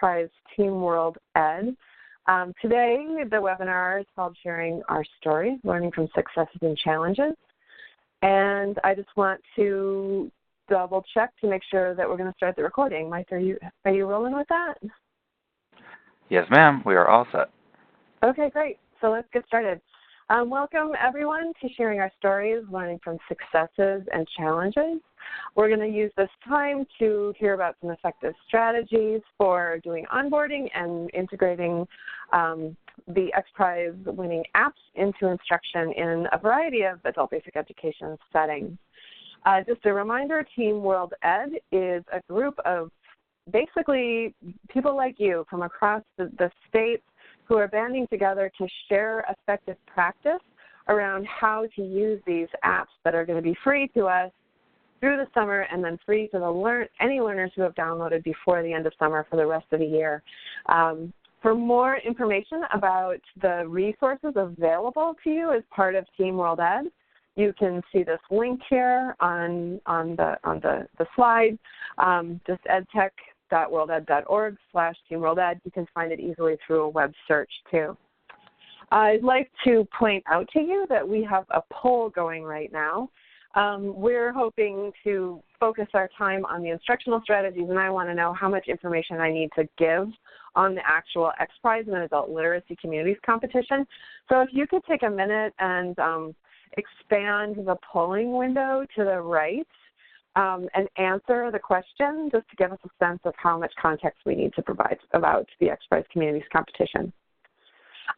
XPRIZE Team World Ed. Today, the webinar is called Sharing Our Story, Learning from Successes and Challenges. And I just want to double check to make sure that we're going to start the recording. Mike, are you rolling with that? Yes, ma'am. We are all set. Okay, great. So let's get started. Welcome, everyone, to Sharing Our Stories, Learning from Successes and Challenges. We're going to use this time to hear about some effective strategies for doing onboarding and integrating the XPRIZE winning apps into instruction in a variety of adult basic education settings. Just a reminder, Team World Ed is a group of basically people like you from across the state who are banding together to share effective practice around how to use these apps that are going to be free to us through the summer and then free to any learners who have downloaded before the end of summer for the rest of the year. For more information about the resources available to you as part of Team World Ed, you can see this link here on the slide, just edtech.worlded.org/teamworlded. You can find it easily through a web search too. I'd like to point out to you that we have a poll going right now. We're hoping to focus our time on the instructional strategies, and I want to know how much information I need to give on the actual XPRIZE and Adult Literacy Communities competition. So if you could take a minute and expand the polling window to the right and answer the question just to give us a sense of how much context we need to provide about the XPRIZE Communities competition.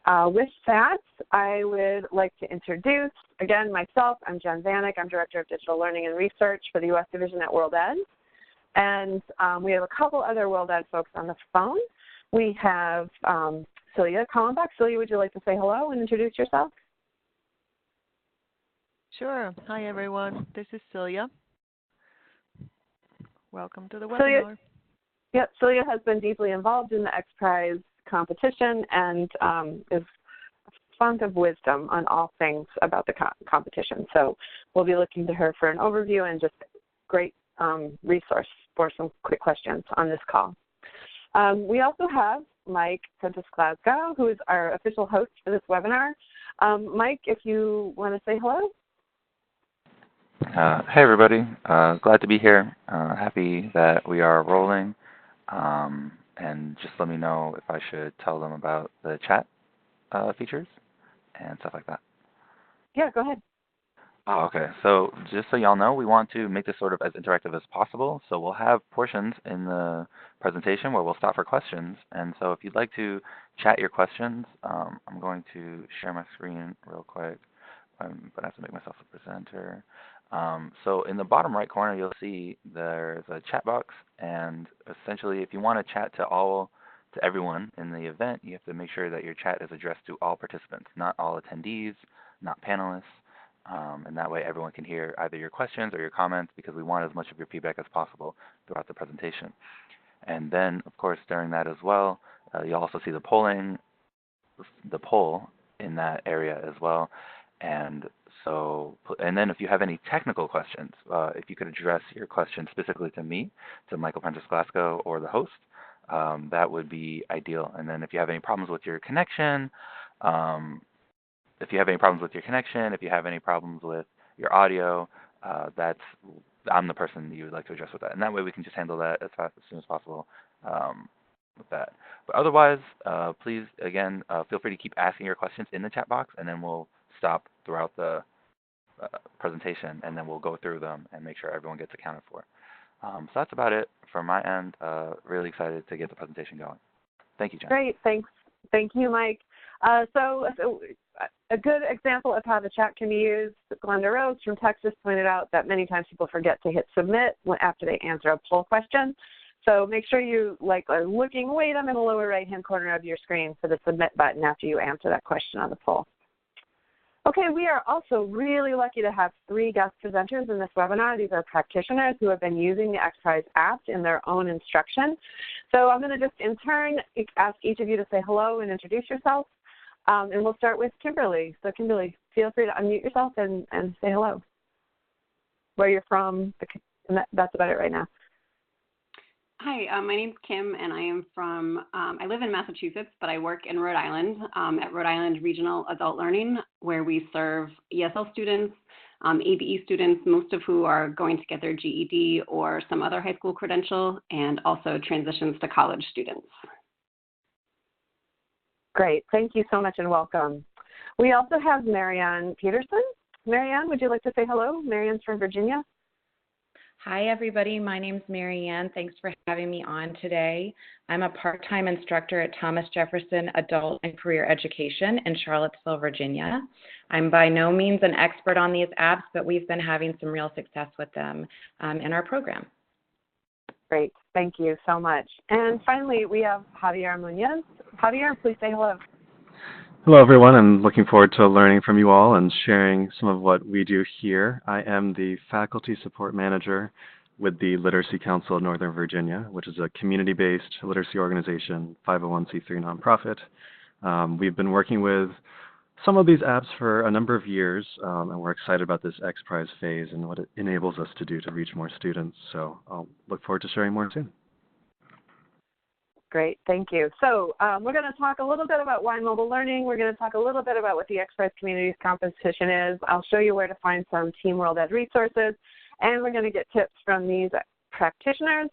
With that, I would like to introduce, again, myself. I'm Jen Vanek. I'm Director of Digital Learning and Research for the U.S. Division at World Ed. And we have a couple other World Ed folks on the phone. We have Celia Kallenbach. Celia, would you like to say hello and introduce yourself? Sure. Hi, everyone. This is Celia. Welcome to the webinar. Celia has been deeply involved in the XPRIZE competition and is a font of wisdom on all things about the competition. So we'll be looking to her for an overview and just great resource for some quick questions on this call. We also have Mike Prentice-Glasgow, who is our official host for this webinar. Mike, if you want to say hello. Hey, everybody. Glad to be here. Happy that we are rolling. And just let me know if I should tell them about the chat features and stuff like that. Yeah, go ahead. Oh, okay. So just so y'all know, we want to make this sort of as interactive as possible. So we'll have portions in the presentation where we'll stop for questions. And so if you'd like to chat your questions, I'm going to share my screen real quick. But I have to make myself a presenter. So in the bottom right corner, you'll see there's a chat box, and essentially, if you want to chat to everyone in the event, you have to make sure that your chat is addressed to all participants, not all attendees, not panelists, and that way everyone can hear either your questions or your comments, because we want as much of your feedback as possible throughout the presentation. And then, of course, during that as well, you'll also see the poll in that area as well. And then if you have any technical questions, if you could address your question specifically to me, to Michael Prentice-Glasgow or the host, that would be ideal. And then if you have any problems with your connection, if you have any problems with your audio, I'm the person you would like to address with that. And that way we can just handle that as soon as possible with that. But otherwise, please, again, feel free to keep asking your questions in the chat box, and then we'll stop throughout the presentation, and then we'll go through them and make sure everyone gets accounted for. So that's about it from my end. Really excited to get the presentation going. Thank you, Jen. Great, thanks. Thank you, Mike. So a good example of how the chat can be used, Glenda Rose from Texas pointed out that many times people forget to hit submit after they answer a poll question. So make sure you are looking way down in the lower right-hand corner of your screen for the submit button after you answer that question on the poll. Okay, we are also really lucky to have 3 guest presenters in this webinar. These are practitioners who have been using the XPRIZE apps in their own instruction. So I'm going to just in turn ask each of you to say hello and introduce yourself. And we'll start with Kimberly. So Kimberly, feel free to unmute yourself and say hello. Where you're from, and that's about it right now. Hi, my name's Kim, and I am I live in Massachusetts, but I work in Rhode Island at Rhode Island Regional Adult Learning, where we serve ESL students, ABE students, most of who are going to get their GED or some other high school credential, and also transitions to college students. Great. Thank you so much and welcome. We also have Maryann Peterson. Maryann, would you like to say hello? Maryann's from Virginia. Hi, everybody. My name's Maryann. Thanks for having me on today. I'm a part-time instructor at Thomas Jefferson Adult and Career Education in Charlottesville, Virginia. I'm by no means an expert on these apps, but we've been having some real success with them in our program. Great. Thank you so much. And finally, we have Xavier Munoz. Xavier, please say hello. Hello, everyone. I'm looking forward to learning from you all and sharing some of what we do here. I am the Faculty Support Manager with the Literacy Council of Northern Virginia, which is a community-based literacy organization, 501c3 nonprofit. We've been working with some of these apps for a number of years, and we're excited about this XPRIZE phase and what it enables us to do to reach more students. So I'll look forward to sharing more soon. Great, thank you. So we're going to talk a little bit about why mobile learning. We're going to talk a little bit about what the XPRIZE Communities Competition is. I'll show you where to find some Team World Ed resources, and we're going to get tips from these practitioners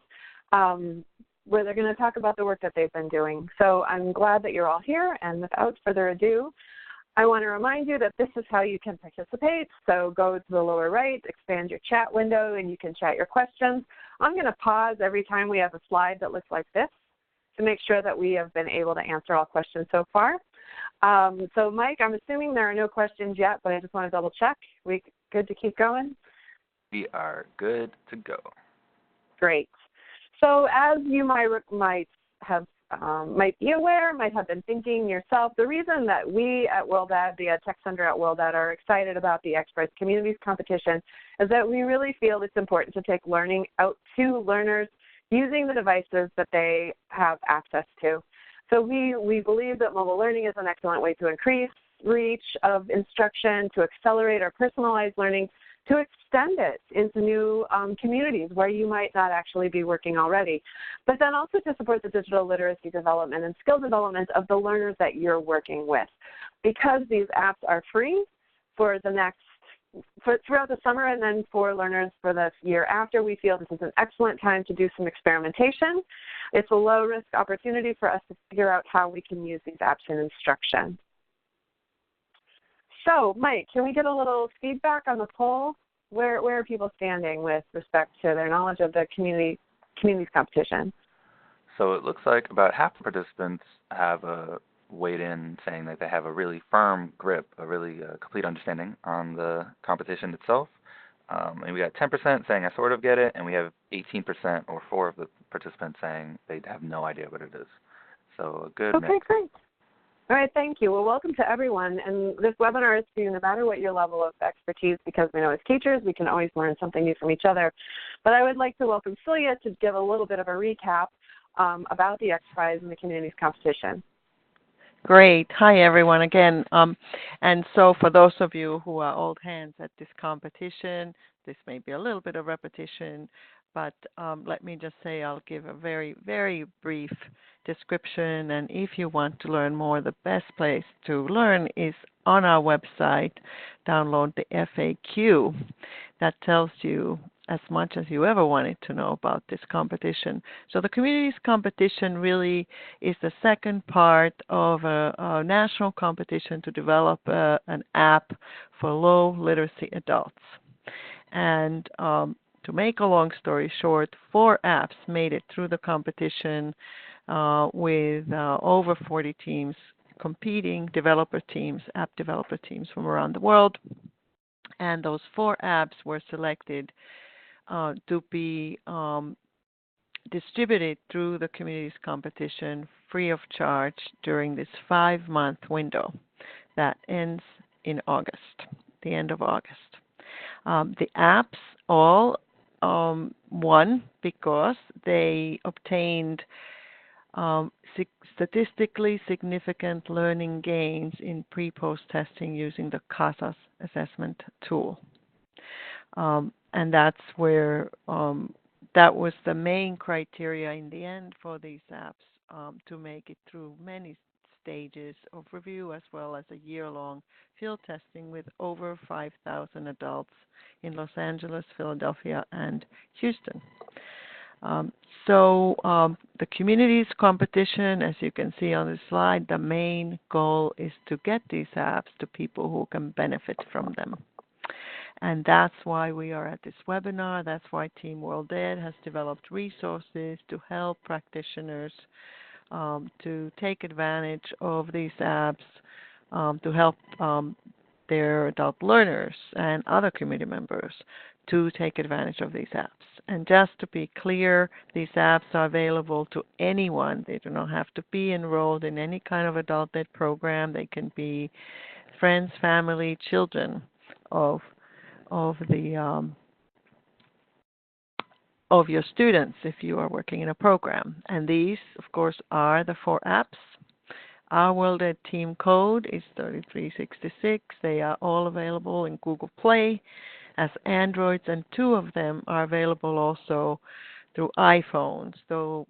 where they're going to talk about the work that they've been doing. So I'm glad that you're all here, and without further ado, I want to remind you that this is how you can participate. So go to the lower right, expand your chat window, and you can chat your questions. I'm going to pause every time we have a slide that looks like this to make sure that we have been able to answer all questions so far. So Mike, I'm assuming there are no questions yet, but I just want to double check. We good to keep going? We are good to go. Great. So as you might be aware, might have been thinking yourself, the reason that we at World Ed, the Ed Tech Center at World Ed, are excited about the XPRIZE Communities Competition is that we really feel it's important to take learning out to learners using the devices that they have access to. So we believe that mobile learning is an excellent way to increase reach of instruction, to accelerate our personalized learning, to extend it into new communities where you might not actually be working already, but then also to support the digital literacy development and skill development of the learners that you're working with. Because these apps are free for throughout the summer and then for learners for the year after, we feel this is an excellent time to do some experimentation. It's a low-risk opportunity for us to figure out how we can use these apps in instruction. So, Mike, can we get a little feedback on the poll? Where are people standing with respect to their knowledge of the communities competition? So it looks like about half the participants have weighed in saying that they have a really firm grip, a really complete understanding on the competition itself. And we got 10% saying I sort of get it, and we have 18% or 4 of the participants saying they have no idea what it is. So a good mix. Okay, great. All right, thank you. Well, welcome to everyone. And this webinar is for you no matter what your level of expertise, because we know as teachers we can always learn something new from each other. But I would like to welcome Celia to give a little bit of a recap about the XPRIZE and the communities competition. Great. Hi, everyone, again. And so for those of you who are old hands at this competition, this may be a little bit of repetition, but let me just say I'll give a very, very brief description. And if you want to learn more, the best place to learn is on our website. Download the FAQ that tells you as much as you ever wanted to know about this competition. So the communities competition really is the second part of a national competition to develop an app for low literacy adults. And to make a long story short, 4 apps made it through the competition with over 40 teams competing, developer teams, app developer teams from around the world. And those 4 apps were selected to be distributed through the communities competition free of charge during this 5-month window that ends in August, the end of August. The apps all won because they obtained statistically significant learning gains in pre-post testing using the CASAS assessment tool. And that's where that was the main criteria in the end for these apps, to make it through many stages of review as well as a year-long field testing with over 5,000 adults in Los Angeles, Philadelphia, and Houston. The community's competition, as you can see on the slide, the main goal is to get these apps to people who can benefit from them. And that's why we are at this webinar. That's why Team World Ed has developed resources to help practitioners to take advantage of these apps, to help their adult learners and other community members to take advantage of these apps. And just to be clear, these apps are available to anyone. They do not have to be enrolled in any kind of adult ed program. They can be friends, family, children of your students if you are working in a program. And these, of course, are the 4 apps. Our World Ed team code is 3366. They are all available in Google Play as Androids, and 2 of them are available also through iPhones. So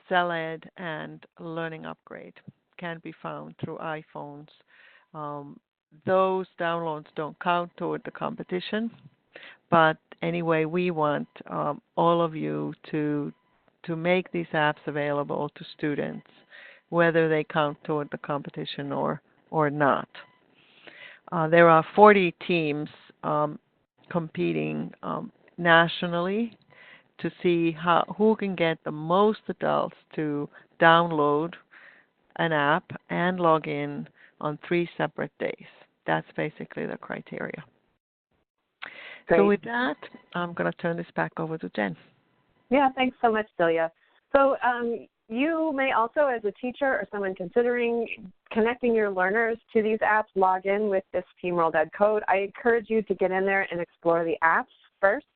CellEd and Learning Upgrade can be found through iPhones. Those downloads don't count toward the competition, but anyway, we want all of you to make these apps available to students, whether they count toward the competition or not. There are 40 teams competing nationally to see who can get the most adults to download an app and log in on 3 separate days. That's basically the criteria. Great. So with that, I'm going to turn this back over to Jen. Yeah, thanks so much, Celia. So you may also, as a teacher or someone considering connecting your learners to these apps, log in with this Team World Ed code. I encourage you to get in there and explore the apps first,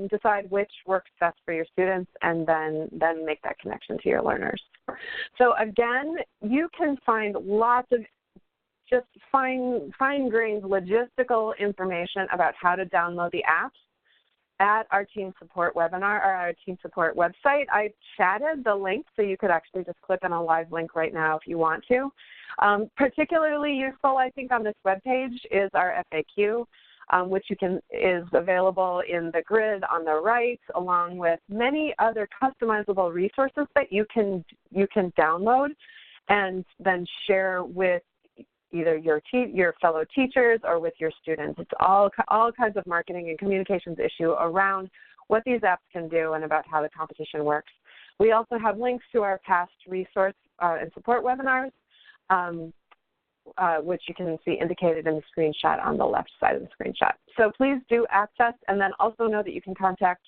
decide which works best for your students, and then make that connection to your learners. So again, you can find lots of just fine-grained logistical information about how to download the apps at our Team Support webinar or our Team Support website. I chatted the link, so you could actually just click on a live link right now if you want to. Particularly useful, I think, on this webpage is our FAQ, which is available in the grid on the right, along with many other customizable resources that you can download and then share with either your fellow teachers or with your students. It's all kinds of marketing and communications issue around what these apps can do and about how the competition works. We also have links to our past resource and support webinars, which you can see indicated in the screenshot on the left side of the screenshot. So please do access, and then also know that you can contact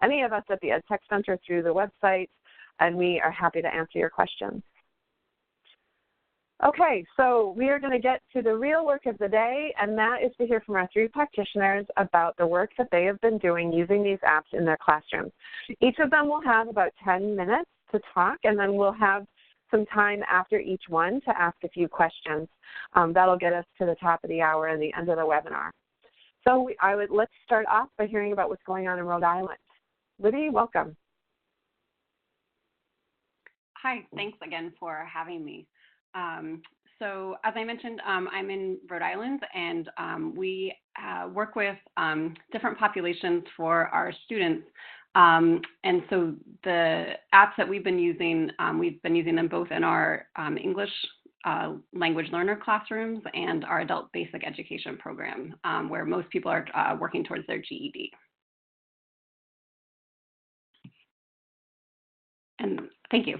any of us at the EdTech Center through the website, and we are happy to answer your questions. Okay, so we are going to get to the real work of the day, and that is to hear from our 3 practitioners about the work that they have been doing using these apps in their classrooms. Each of them will have about 10 minutes to talk, and then we'll have some time after each one to ask a few questions. That'll get us to the top of the hour and the end of the webinar. So let's start off by hearing about what's going on in Rhode Island. Libby, welcome. Hi, thanks again for having me. So as I mentioned, I'm in Rhode Island, and we work with different populations for our students. And so the apps that we've been using them both in our English language learner classrooms and our adult basic education program, where most people are working towards their GED. And thank you.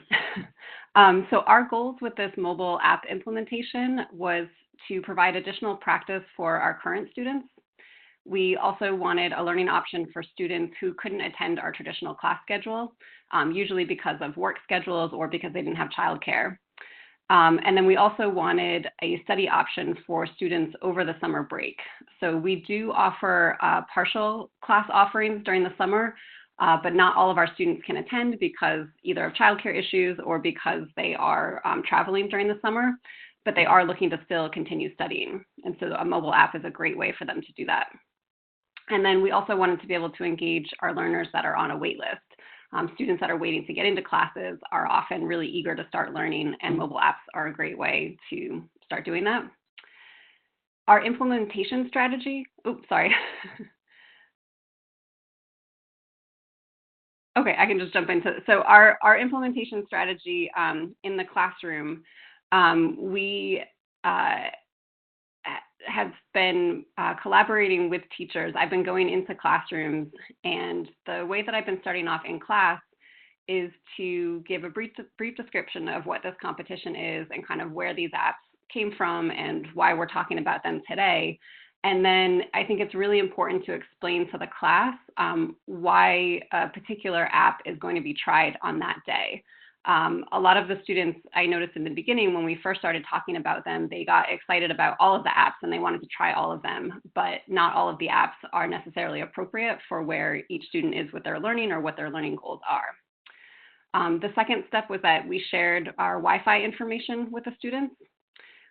So our goals with this mobile app implementation was to provide additional practice for our current students. We also wanted a learning option for students who couldn't attend our traditional class schedule, usually because of work schedules or because they didn't have childcare. And then we also wanted a study option for students over the summer break. So we do offer partial class offerings during the summer, but not all of our students can attend because either of childcare issues or because they are traveling during the summer, but they are looking to still continue studying. And so a mobile app is a great way for them to do that. And then we also wanted to be able to engage our learners that are on a wait list. Students that are waiting to get into classes are often really eager to start learning, and mobile apps are a great way to start doing that. Our implementation strategy, oops, sorry. Okay, I can just jump into it. So our implementation strategy in the classroom, we have been collaborating with teachers. I've been going into classrooms, and the way that I've been starting off in class is to give a brief description of what this competition is and kind of where these apps came from and why we're talking about them today. And then I think it's really important to explain to the class why a particular app is going to be tried on that day. A lot of the students I noticed in the beginning when we first started talking about them, they got excited about all of the apps and they wanted to try all of them, but not all of the apps are necessarily appropriate for where each student is with their learning or what their learning goals are. The second step was that we shared our Wi-Fi information with the students.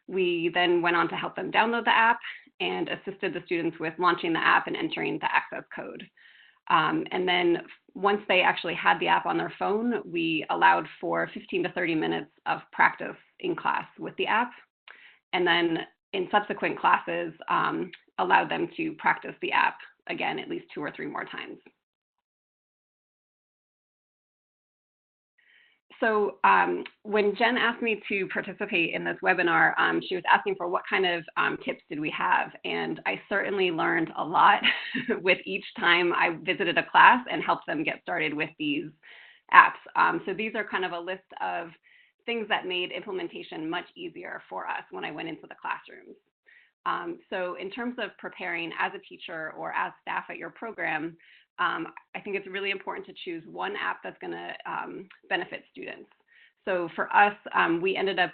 We then went on to help them download the app and assisted the students with launching the app and entering the access code. And then once they actually had the app on their phone, we allowed for 15 to 30 minutes of practice in class with the app. And then in subsequent classes, allowed them to practice the app again at least 2 or 3 more times. So when Jen asked me to participate in this webinar, she was asking for what kind of tips did we have, and I certainly learned a lot with each time I visited a class and helped them get started with these apps. So these are kind of a list of things that made implementation much easier for us when I went into the classrooms. So in terms of preparing as a teacher or as staff at your program, I think it's really important to choose one app that's going to benefit students. So for us, we ended up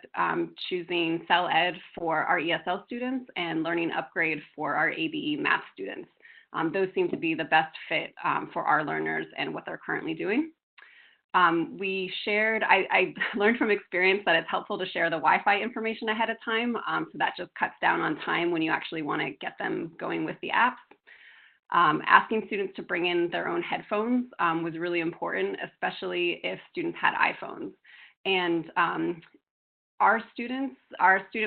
choosing CellEd for our ESL students and Learning Upgrade for our ABE math students. Those seem to be the best fit for our learners and what they're currently doing. We shared, I learned from experience that it's helpful to share the Wi-Fi information ahead of time. So that just cuts down on time when you actually want to get them going with the apps. Asking students to bring in their own headphones was really important, especially if students had iPhones. And our student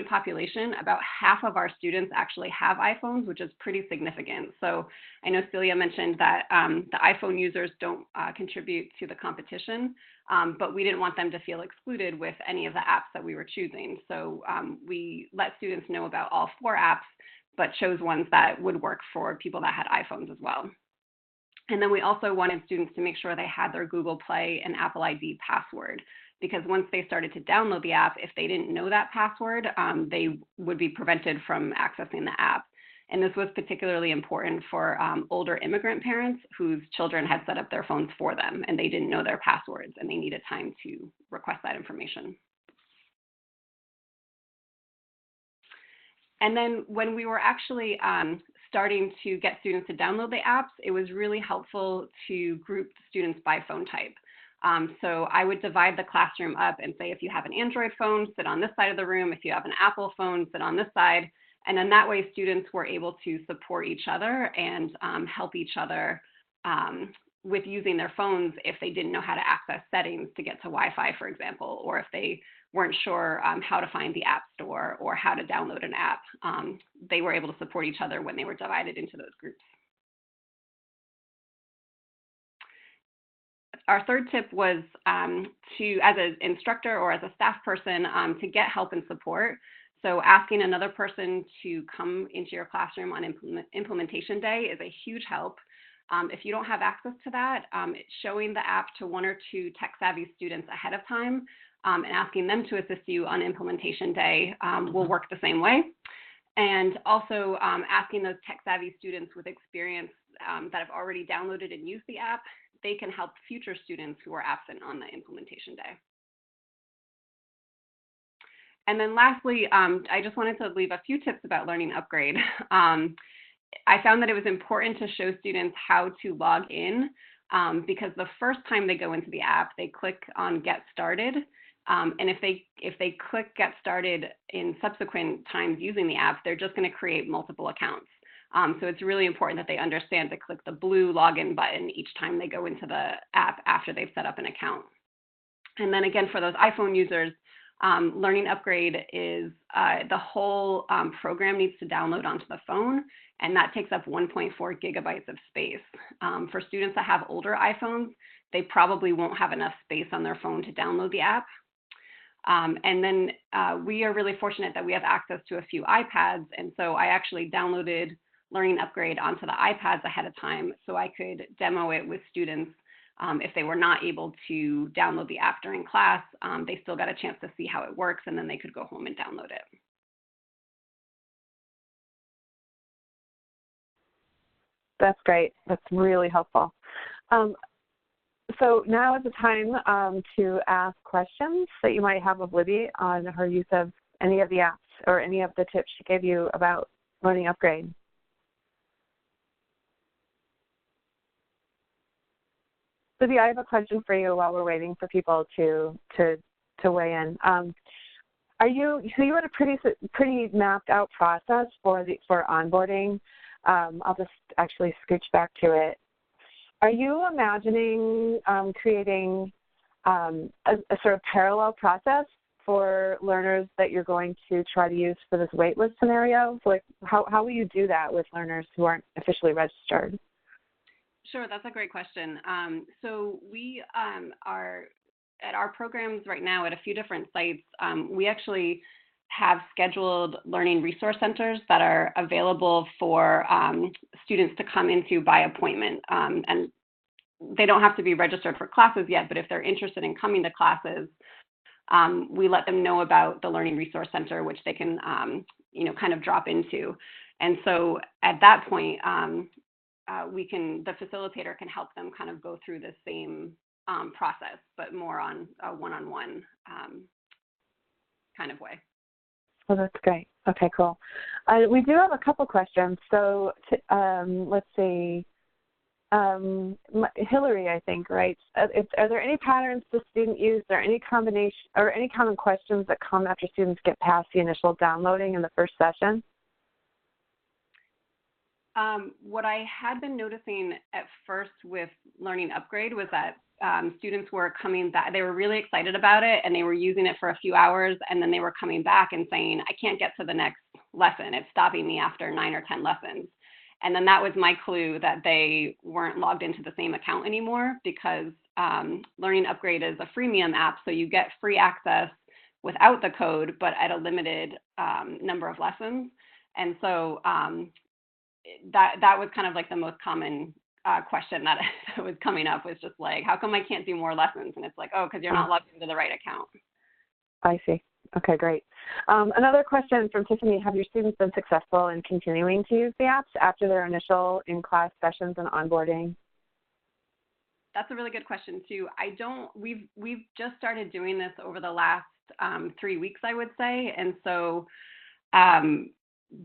population, about half of our students actually have iPhones, which is pretty significant. So I know Celia mentioned that the iPhone users don't contribute to the competition, but we didn't want them to feel excluded with any of the apps that we were choosing. So we let students know about all 4 apps, but chose ones that would work for people that had iPhones as well. And then we also wanted students to make sure they had their Google Play and Apple ID password, because once they started to download the app, if they didn't know that password, they would be prevented from accessing the app. And this was particularly important for older immigrant parents whose children had set up their phones for them and they didn't know their passwords and they needed time to request that information. And then when we were actually starting to get students to download the apps, it was really helpful to group students by phone type. So I would divide the classroom up and say, if you have an Android phone, sit on this side of the room. If you have an Apple phone, sit on this side. And then that way students were able to support each other and help each other with using their phones if they didn't know how to access settings to get to Wi-Fi, for example, or if they weren't sure how to find the App Store or how to download an app. They were able to support each other when they were divided into those groups. Our third tip was to, as an instructor or as a staff person, to get help and support. So asking another person to come into your classroom on implementation day is a huge help. If you don't have access to that, showing the app to 1 or 2 tech-savvy students ahead of time and asking them to assist you on implementation day will work the same way. And also asking those tech-savvy students with experience that have already downloaded and used the app, they can help future students who are absent on the implementation day. And then lastly, I just wanted to leave a few tips about Learning Upgrade. I found that it was important to show students how to log in because the first time they go into the app, they click on Get Started. And if they click Get Started in subsequent times using the app, they're just going to create multiple accounts. So it's really important that they understand to click the blue login button each time they go into the app after they've set up an account. And then again, for those iPhone users, Learning Upgrade is the whole program needs to download onto the phone, and that takes up 1.4 gigabytes of space. For students that have older iPhones, they probably won't have enough space on their phone to download the app. And then we are really fortunate that we have access to a few iPads, and so I actually downloaded Learning Upgrade onto the iPads ahead of time so I could demo it with students. If they were not able to download the app during class, they still got a chance to see how it works, and then they could go home and download it. That's great. That's really helpful. So now is the time to ask questions that you might have of Libby on her use of any of the apps or any of the tips she gave you about Learning Upgrade. Libby, I have a question for you while we're waiting for people to weigh in. So you had a pretty mapped out process for onboarding. I'll just actually scooch back to it. Are you imagining creating a sort of parallel process for learners that you're going to try to use for this waitlist scenario? So like, how will you do that with learners who aren't officially registered? Sure, that's a great question. So we are at our programs right now at a few different sites. We actually have scheduled learning resource centers that are available for students to come into by appointment. And they don't have to be registered for classes yet, but if they're interested in coming to classes, we let them know about the Learning Resource Center, which they can, kind of drop into. And so at that point, the facilitator can help them kind of go through the same process, but more on a one-on-one kind of way. Oh, that's great. Okay, cool. We do have a couple questions. So let's see. Hillary, I think, right? Are there any patterns the student use? Are there any combination or any common questions that come after students get past the initial downloading in the first session? What I had been noticing at first with Learning Upgrade was that students were coming back. They were really excited about it, and they were using it for a few hours, and then they were coming back and saying, I can't get to the next lesson. It's stopping me after 9 or 10 lessons. And then that was my clue that they weren't logged into the same account anymore, because Learning Upgrade is a freemium app, so you get free access without the code, but at a limited number of lessons. And so that was kind of like the most common question that was coming up, was just like, how come I can't do more lessons? And it's like, oh, because you're not logged into the right account. I see. Okay, great. Another question from Tiffany: have your students been successful in continuing to use the apps after their initial in-class sessions and onboarding? That's a really good question too. We've just started doing this over the last 3 weeks, I would say, and so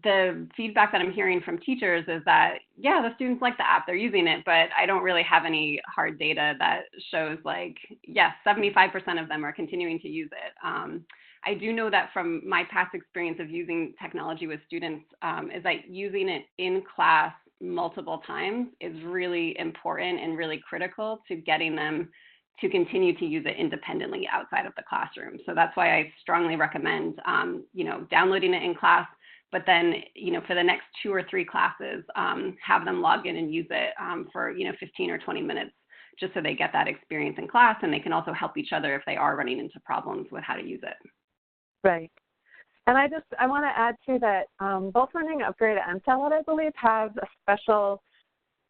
the feedback that I'm hearing from teachers is that, yeah, the students like the app, they're using it, but I don't really have any hard data that shows like, yes, 75% of them are continuing to use it. I do know that from my past experience of using technology with students is that using it in class multiple times is really important and really critical to getting them to continue to use it independently outside of the classroom. So that's why I strongly recommend, downloading it in class, but then, for the next 2 or 3 classes, have them log in and use it for, 15 or 20 minutes, just so they get that experience in class, and they can also help each other if they are running into problems with how to use it. Right. And I want to add to that, both Learning Upgrade and Salad, I believe, have a special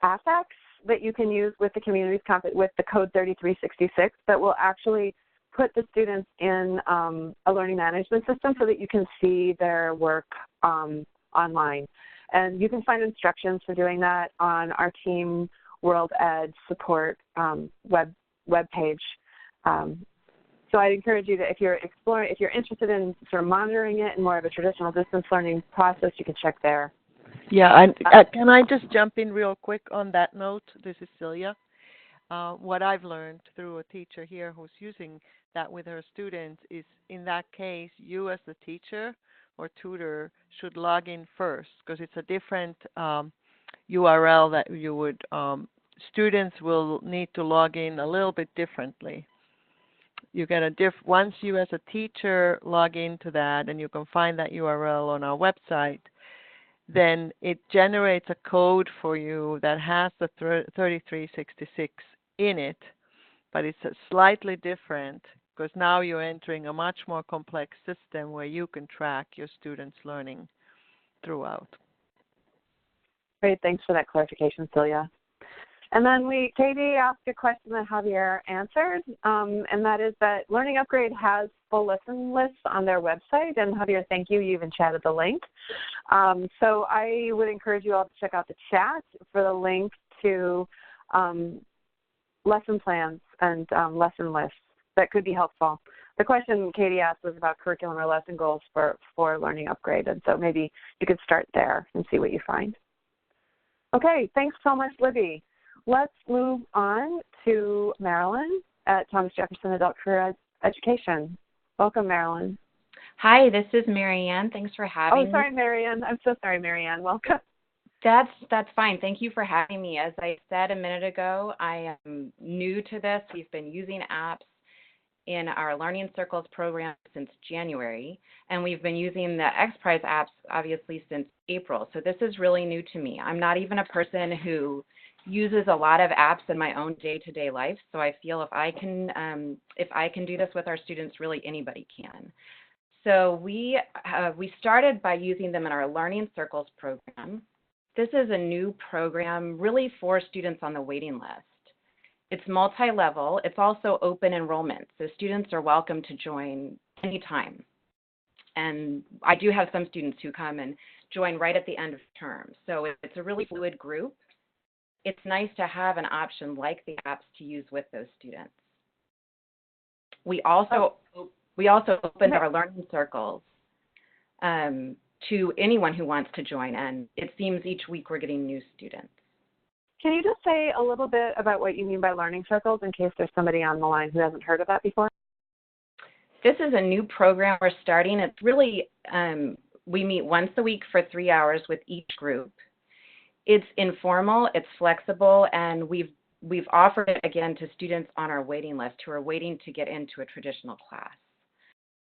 affix that you can use with the communities with the code 3366 that will actually put the students in a learning management system so that you can see their work online. And you can find instructions for doing that on our Team World Ed support web page. So I'd encourage you to, if you're interested in sort of monitoring it in more of a traditional distance learning process, you can check there. Yeah, and can I just jump in real quick on that note? This is Celia. What I've learned through a teacher here who's using that with her students is, in that case, you as the teacher or tutor should log in first, because it's a different URL that you would, students will need to log in a little bit differently. You get once you as a teacher log into that, and you can find that URL on our website, then it generates a code for you that has the 3366 in it, but it's slightly different because now you're entering a much more complex system where you can track your students' learning throughout. Great, thanks for that clarification, Celia. And then Katie asked a question that Javier answered, and that is that Learning Upgrade has full lesson lists on their website. And Javier, thank you. You even chatted the link. So I would encourage you all to check out the chat for the link to lesson plans and lesson lists that could be helpful. The question Katie asked was about curriculum or lesson goals for Learning Upgrade, and so maybe you could start there and see what you find. Okay, thanks so much, Libby. Let's move on to Maryann at Thomas Jefferson Adult Career Education. Welcome, Maryann. Hi, this is Maryann. Thanks for having me. Oh, sorry, Maryann. I'm so sorry, Maryann. Welcome. That's fine. Thank you for having me. As I said a minute ago, I am new to this. We've been using apps in our Learning Circles program since January, and we've been using the XPRIZE apps obviously since April. So this is really new to me. I'm not even a person who uses a lot of apps in my own day-to-day life, so I feel if I can do this with our students, really anybody can. So we started by using them in our Learning Circles program. This is a new program really for students on the waiting list. It's multi-level. It's also open enrollment, so students are welcome to join anytime. And I do have some students who come and join right at the end of term. So it's a really fluid group. It's nice to have an option like the apps to use with those students. We also opened our Learning Circles to anyone who wants to join, and it seems each week we're getting new students. Can you just say a little bit about what you mean by Learning Circles in case there's somebody on the line who hasn't heard of that before? This is a new program we're starting. It's really, we meet once a week for 3 hours with each group. It's informal, it's flexible, and we've offered it again to students on our waiting list who are waiting to get into a traditional class.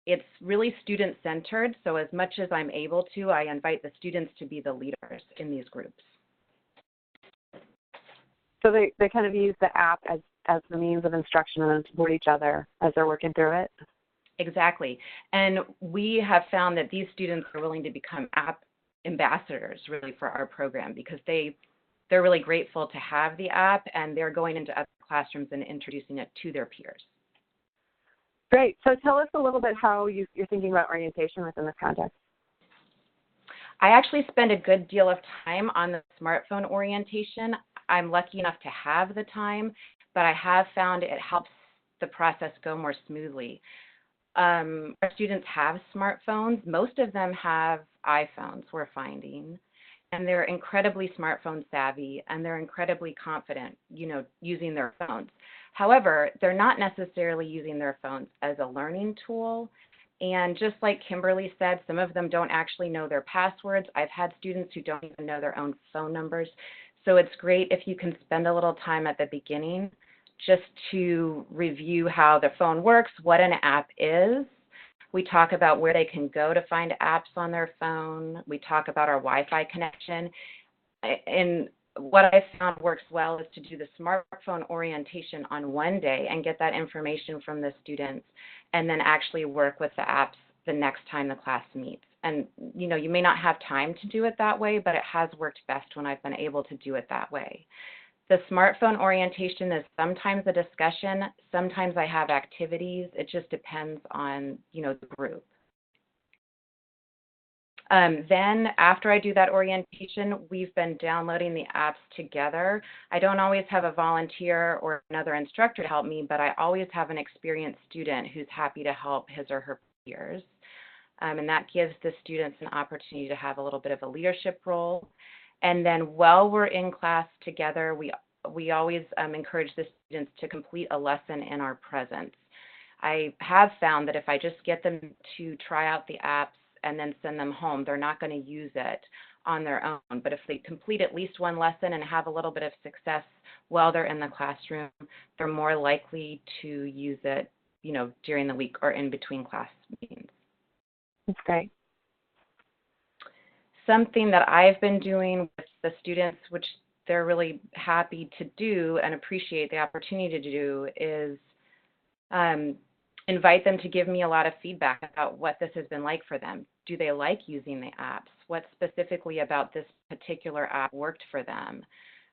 It's really student-centered, so as much as I'm able to, I invite the students to be the leaders in these groups. So they kind of use the app as the means of instruction and then support each other as they're working through it? Exactly. And we have found that these students are willing to become app ambassadors really for our program because they're really grateful to have the app, and they're going into other classrooms and introducing it to their peers. Great. So tell us a little bit how you're thinking about orientation within this context. I actually spend a good deal of time on the smartphone orientation. I'm lucky enough to have the time, but I have found it helps the process go more smoothly. Our students have smartphones. Most of them have iPhones, we're finding, and they're incredibly smartphone savvy, and they're incredibly confident, using their phones. However, they're not necessarily using their phones as a learning tool. And just like Kimberly said, some of them don't actually know their passwords. I've had students who don't even know their own phone numbers. So it's great if you can spend a little time at the beginning just to review how the phone works, what an app is. We talk about where they can go to find apps on their phone. We talk about our Wi-Fi connection. And what I found works well is to do the smartphone orientation on one day and get that information from the students, and then actually work with the apps the next time the class meets. And, you may not have time to do it that way, but it has worked best when I've been able to do it that way. The smartphone orientation is sometimes a discussion, sometimes I have activities. It just depends on, the group. Then after I do that orientation, we've been downloading the apps together. I don't always have a volunteer or another instructor to help me, but I always have an experienced student who's happy to help his or her peers. And that gives the students an opportunity to have a little bit of a leadership role. And then while we're in class together, we always encourage the students to complete a lesson in our presence. I have found that if I just get them to try out the apps and then send them home. They're not going to use it on their own. But if they complete at least one lesson and have a little bit of success while they're in the classroom, they're more likely to use it, during the week or in between class meetings. That's great. Something that I've been doing with the students, which they're really happy to do and appreciate the opportunity to do, is invite them to give me a lot of feedback about what this has been like for them. Do they like using the apps? What specifically about this particular app worked for them?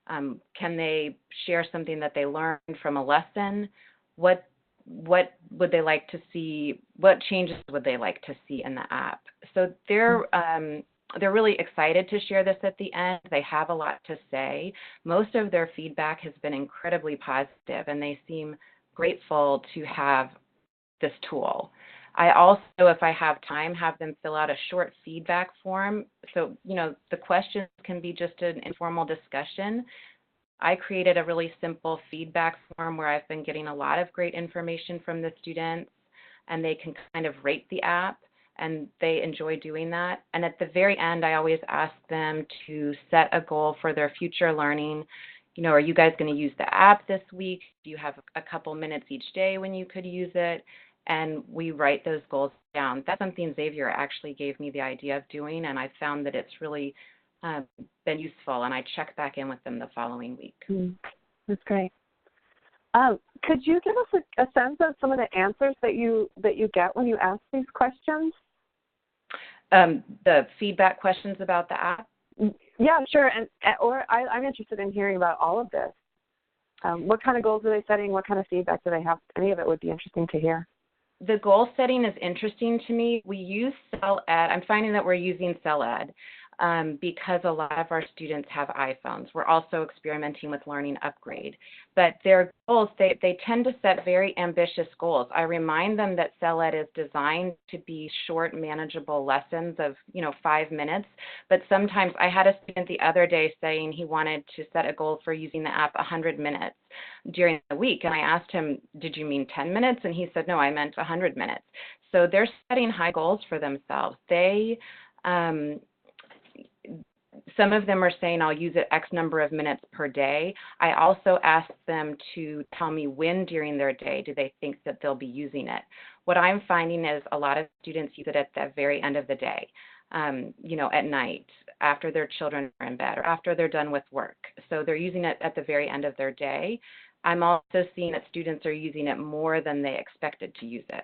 Can they share something that they learned from a lesson? What would they like to see? What changes would they like to see in the app? So they're really excited to share this at the end. They have a lot to say. Most of their feedback has been incredibly positive, and they seem grateful to have this tool. I also, if I have time, have them fill out a short feedback form. So, the questions can be just an informal discussion. I created a really simple feedback form where I've been getting a lot of great information from the students, and they can kind of rate the app, and they enjoy doing that. And at the very end, I always ask them to set a goal for their future learning. Are you guys going to use the app this week? Do you have a couple minutes each day when you could use it? And we write those goals down. That's something Xavier actually gave me the idea of doing, and I found that it's really been useful, and I check back in with them the following week. That's great. Could you give us a sense of some of the answers that you get when you ask these questions? The feedback questions about the app? Yeah, sure. I'm interested in hearing about all of this. What kind of goals are they setting? What kind of feedback do they have? Any of it would be interesting to hear. The goal setting is interesting to me. We use CellEd. I'm finding that we're using CellEd because a lot of our students have iPhones. We're also experimenting with Learning Upgrade. But their goals, they tend to set very ambitious goals. I remind them that CellEd is designed to be short, manageable lessons of, 5 minutes. But sometimes I had a student the other day saying he wanted to set a goal for using the app 100 minutes during the week. And I asked him, did you mean 10 minutes? And he said, no, I meant 100 minutes. So they're setting high goals for themselves. Some of them are saying I'll use it X number of minutes per day. I also ask them to tell me when during their day do they think that they'll be using it. What I'm finding is a lot of students use it at the very end of the day, at night, after their children are in bed or after they're done with work. So they're using it at the very end of their day. I'm also seeing that students are using it more than they expected to use it.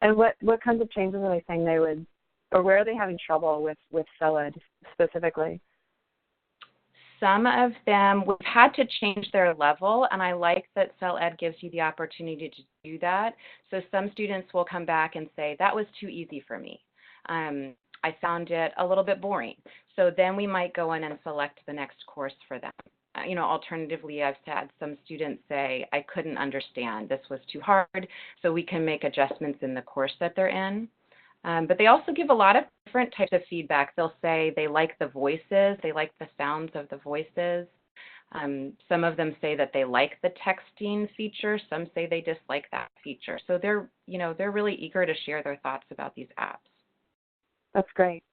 And what kinds of changes are they saying they would, or where are they having trouble with CellEd specifically? Some of them, we've had to change their level, and I like that CellEd gives you the opportunity to do that. So some students will come back and say, that was too easy for me. I found it a little bit boring. So then we might go in and select the next course for them. Alternatively, I've had some students say, I couldn't understand, this was too hard, so we can make adjustments in the course that they're in. But they also give a lot of different types of feedback. They'll say they like the voices, they like the sounds of the voices. Some of them say that they like the texting feature, some say they dislike that feature. So they're really eager to share their thoughts about these apps. That's great.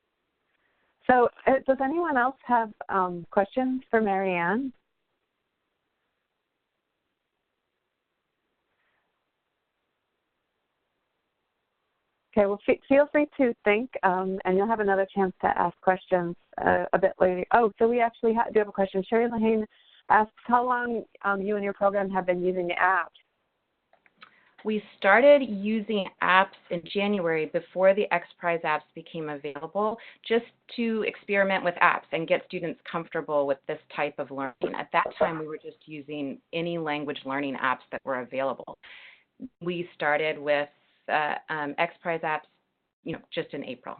So does anyone else have questions for Maryann? Okay, well, feel free to think, and you'll have another chance to ask questions a bit later. Oh, so we actually do have a question. Sherry Lehane asks how long you and your program have been using the app. We started using apps in January before the XPRIZE apps became available, just to experiment with apps and get students comfortable with this type of learning. At that time, we were just using any language learning apps that were available. We started with XPRIZE apps, just in April.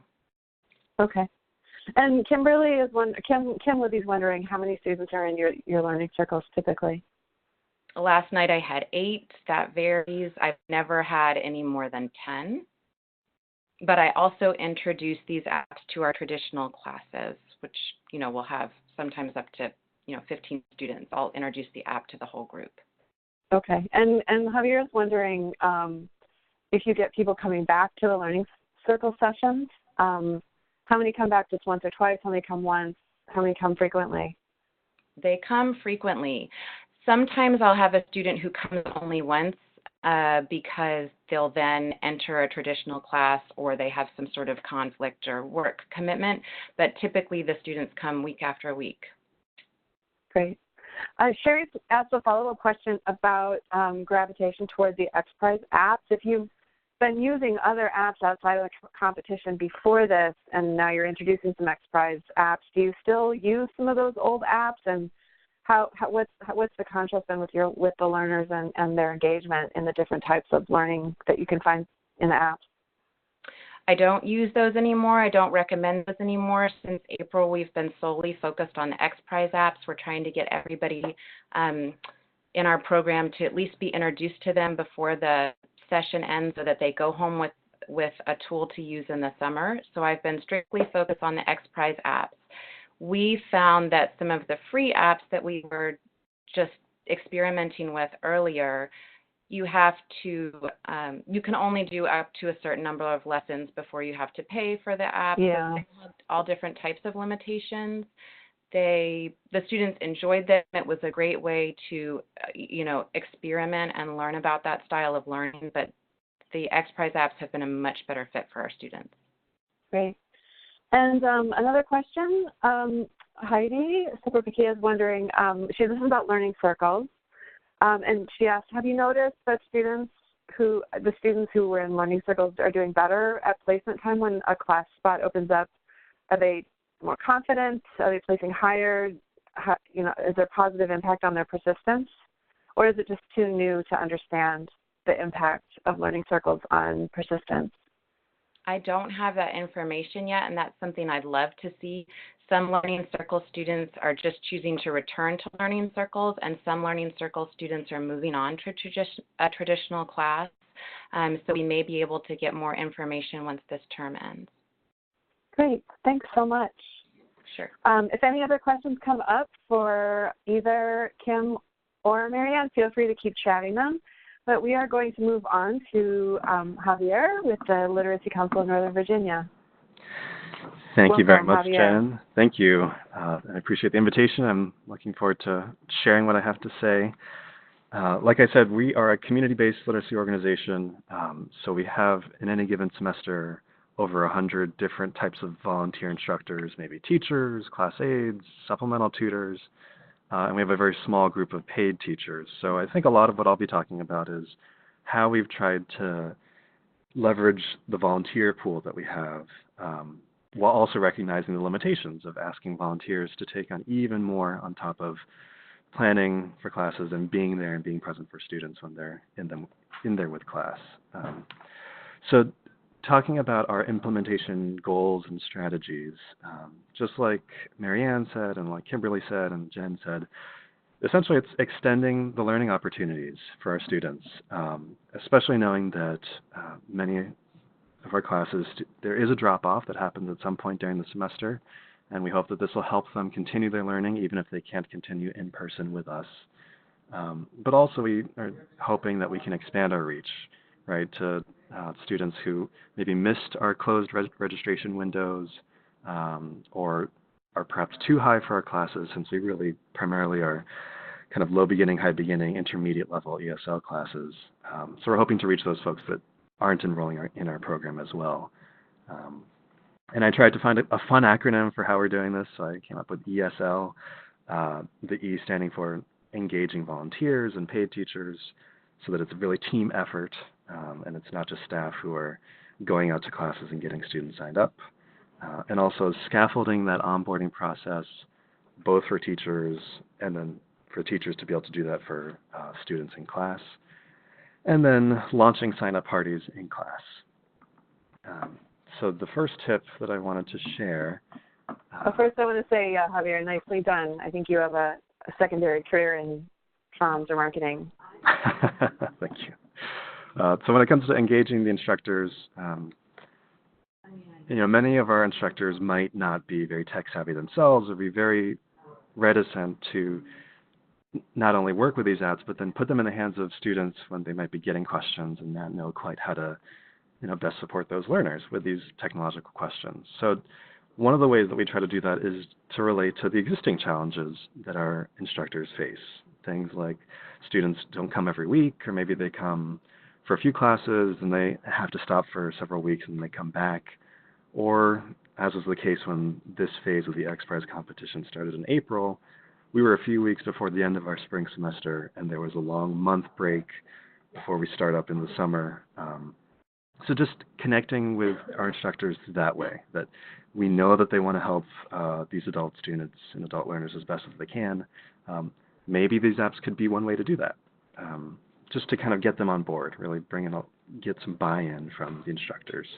Okay. And Kimberly is Kim Libby's wondering how many students are in your learning circles typically? Last night I had 8. That varies. I've never had any more than 10. But I also introduce these apps to our traditional classes, which, we'll have sometimes up to, 15 students. I'll introduce the app to the whole group. Okay. And Javier is wondering, if you get people coming back to the Learning Circle sessions. How many come back just once or twice? How many come once? How many come frequently? They come frequently. Sometimes I'll have a student who comes only once because they'll then enter a traditional class or they have some sort of conflict or work commitment, but typically the students come week after week. Great. Sherry asked a follow-up question about gravitation toward the XPRIZE apps. If you've been using other apps outside of the competition before this, and now you're introducing some XPRIZE apps, do you still use some of those old apps? And what's the contrast been with the learners and their engagement in the different types of learning that you can find in the apps? I don't use those anymore. I don't recommend those anymore. Since April, we've been solely focused on the XPRIZE apps. We're trying to get everybody in our program to at least be introduced to them before the session ends so that they go home with a tool to use in the summer. So I've been strictly focused on the XPRIZE apps. We found that some of the free apps that we were just experimenting with earlier, you have to, you can only do up to a certain number of lessons before you have to pay for the app. Yeah. So they have all different types of limitations. The students enjoyed them. It was a great way to, experiment and learn about that style of learning, but the XPRIZE apps have been a much better fit for our students. Great. And another question, Heidi Superpiquia is wondering, this is about learning circles, and she asked, have you noticed that the students who were in learning circles are doing better at placement time when a class spot opens up? Are they more confident? Are they placing higher? Is there positive impact on their persistence? Or is it just too new to understand the impact of learning circles on persistence? I don't have that information yet, and that's something I'd love to see. Some learning circle students are just choosing to return to learning circles, and some learning circle students are moving on to a traditional class. So we may be able to get more information once this term ends. Great. Thanks so much. Sure. If any other questions come up for either Kim or Maryann, feel free to keep chatting them. But we are going to move on to Javier with the Literacy Council of Northern Virginia. Thank you very much, Javier. Jen. Thank you. I appreciate the invitation. I'm looking forward to sharing what I have to say. Like I said, we are a community-based literacy organization, so we have in any given semester over 100 different types of volunteer instructors, maybe teachers, class aides, supplemental tutors, and we have a very small group of paid teachers. So I think a lot of what I'll be talking about is how we've tried to leverage the volunteer pool that we have, while also recognizing the limitations of asking volunteers to take on even more on top of planning for classes and being there and being present for students when they're in there with class. So talking about our implementation goals and strategies, just like Maryann said and like Kimberly said and Jen said, essentially it's extending the learning opportunities for our students, especially knowing that many of our classes, there is a drop-off that happens at some point during the semester, and we hope that this will help them continue their learning even if they can't continue in person with us. But also we are hoping that we can expand our reach, right, to students who maybe missed our closed registration windows or are perhaps too high for our classes, since we really primarily are kind of low beginning, high beginning, intermediate level ESL classes. So we're hoping to reach those folks that aren't enrolling in our program as well. And I tried to find a fun acronym for how we're doing this, so I came up with ESL, the E standing for engaging volunteers and paid teachers, so that it's a really team effort, and it's not just staff who are going out to classes and getting students signed up. And also scaffolding that onboarding process, both for teachers and then for teachers to be able to do that for students in class. And then launching sign-up parties in class. So the first tip that I wanted to share. First, I want to say, Javier, nicely done. I think you have a secondary career in comms or marketing. Thank you. So when it comes to engaging the instructors, many of our instructors might not be very tech savvy themselves or be very reticent to not only work with these apps, but then put them in the hands of students when they might be getting questions and not know quite how to best support those learners with these technological questions. So one of the ways that we try to do that is to relate to the existing challenges that our instructors face. Things like students don't come every week, or maybe they come for a few classes and they have to stop for several weeks and they come back. Or, as was the case when this phase of the XPRIZE competition started in April, we were a few weeks before the end of our spring semester, and there was a long month break before we start up in the summer. So just connecting with our instructors that way, that we know that they want to help these adult students and adult learners as best as they can. Maybe these apps could be one way to do that, just to kind of get them on board, really get some buy-in from the instructors.